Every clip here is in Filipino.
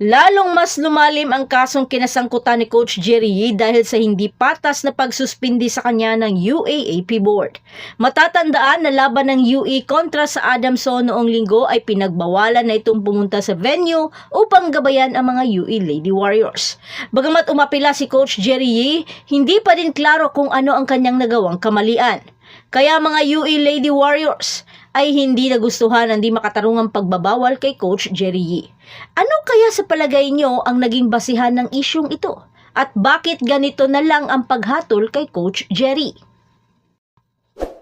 Lalong mas lumalim ang kasong kinasangkutan ni Coach Jerry Yee dahil sa hindi patas na pagsuspindi sa kanya ng UAAP Board. Matatandaan na laban ng UE kontra sa Adamson noong linggo ay pinagbawalan na itong pumunta sa venue upang gabayan ang mga UE Lady Warriors. Bagamat umapila si Coach Jerry Yee, hindi pa din klaro kung ano ang kanyang nagawang kamalian. Kaya mga UE Lady Warriors ay hindi nagustuhan ang di makatarungang pagbabawal kay Coach Jerry Yee. Ano kaya sa palagay nyo ang naging basihan ng isyong ito? At bakit ganito na lang ang paghatol kay Coach Jerry?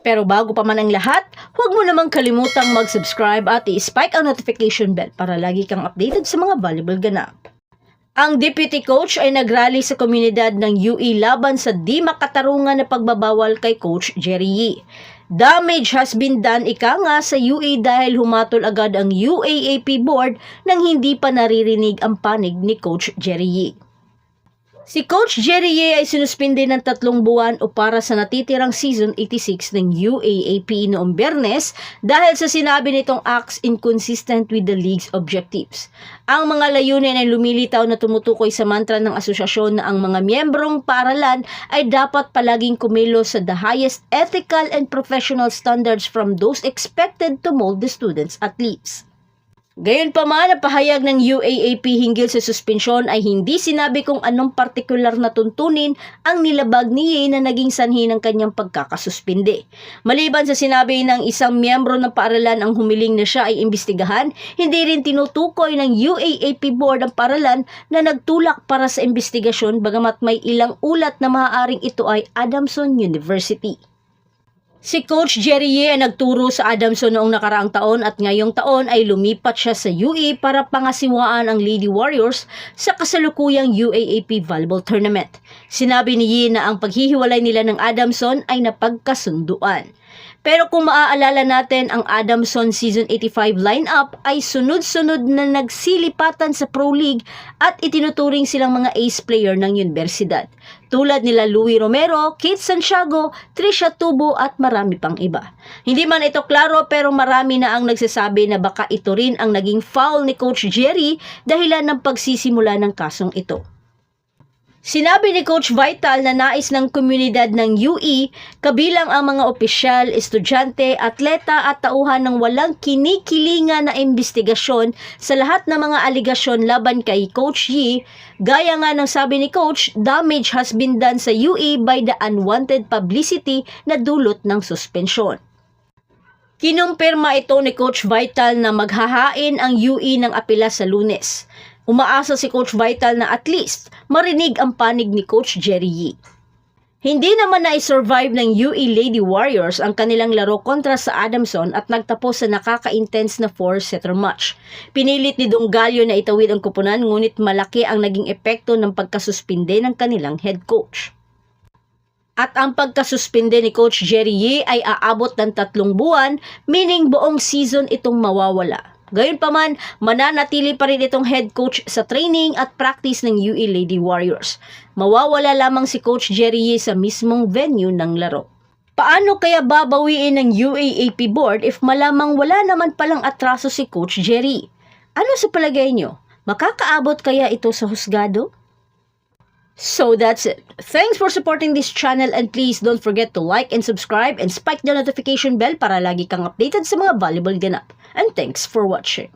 Pero bago pa man ang lahat, huwag mo namang kalimutang mag-subscribe at i-spike ang notification bell para lagi kang updated sa mga valuable ganap. Ang deputy coach ay nagrally sa komunidad ng UE laban sa di makatarungan na pagbabawal kay Coach Jerry Yee. Damage has been done ika nga sa UE dahil humatol agad ang UAAP board nang hindi pa naririnig ang panig ni Coach Jerry Yee. Si Coach Jerry Yee ay sinuspinde ng 3 buwan o para sa natitirang season 86 ng UAAP noong Biyernes dahil sa sinabi nitong acts inconsistent with the league's objectives. Ang mga layunin ay lumilitaw na tumutukoy sa mantra ng asosasyon na ang mga miyembrong paaralan ay dapat palaging kumilos sa the highest ethical and professional standards from those expected to mold the students' athletes. Gayunpaman, ang pahayag ng UAAP hinggil sa suspensyon ay hindi sinabi kung anong partikular na tuntunin ang nilabag ni Yee na naging sanhi ng kanyang pagkakasuspinde. Maliban sa sinabi ng isang miyembro ng paaralan ang humiling na siya ay imbestigahan, hindi rin tinutukoy ng UAAP board ang paaralan na nagtulak para sa imbestigasyon bagamat may ilang ulat na maaaring ito ay Adamson University. Si Coach Jerry Yee ay nagturo sa Adamson noong nakaraang taon at ngayong taon ay lumipat siya sa UE para pangasiwaan ang Lady Warriors sa kasalukuyang UAAP Volleyball Tournament. Sinabi ni Yee na ang paghihiwalay nila ng Adamson ay napagkasunduan. Pero kung maaalala natin, ang Adamson Season 85 lineup ay sunod-sunod na nagsilipatan sa Pro League at itinuturing silang mga ace player ng universidad. Tulad nila Louie Romero, Kate Santiago, Trisha Tubo at marami pang iba. Hindi man ito klaro pero marami na ang nagsasabi na baka ito rin ang naging foul ni Coach Jerry dahilan ng pagsisimula ng kasong ito. Sinabi ni Coach Vital na nais ng komunidad ng UE, kabilang ang mga opisyal, estudyante, atleta at tauhan ng walang kinikilingan na imbestigasyon sa lahat ng mga aligasyon laban kay Coach Yee. Gaya nga ng sabi ni Coach, damage has been done sa UE by the unwanted publicity na dulot ng suspensyon. Kinumpirma ito ni Coach Vital na maghahain ang UE ng apela sa Lunes. Umaasa si Coach Vital na at least marinig ang panig ni Coach Jerry Yee. Hindi naman na-survive ng UE Lady Warriors ang kanilang laro kontra sa Adamson at nagtapos sa nakaka-intense na 4-setter match. Pinilit ni Dongallo na itawid ang kupunan ngunit malaki ang naging epekto ng pagkasuspinde ng kanilang head coach. At ang pagkasuspinde ni Coach Jerry Yee ay aabot ng 3 buwan, meaning buong season itong mawawala. Gayunpaman, mananatili pa rin itong head coach sa training at practice ng UE Lady Warriors. Mawawala lamang si Coach Jerry Yee sa mismong venue ng laro. Paano kaya babawiin ng UAAP board if malamang wala naman palang atraso si Coach Jerry? Ano sa palagay nyo? Makakaabot kaya ito sa husgado? So that's it. Thanks for supporting this channel and please don't forget to like and subscribe and spike the notification bell para lagi kang updated sa mga valuable ganap. And thanks for watching.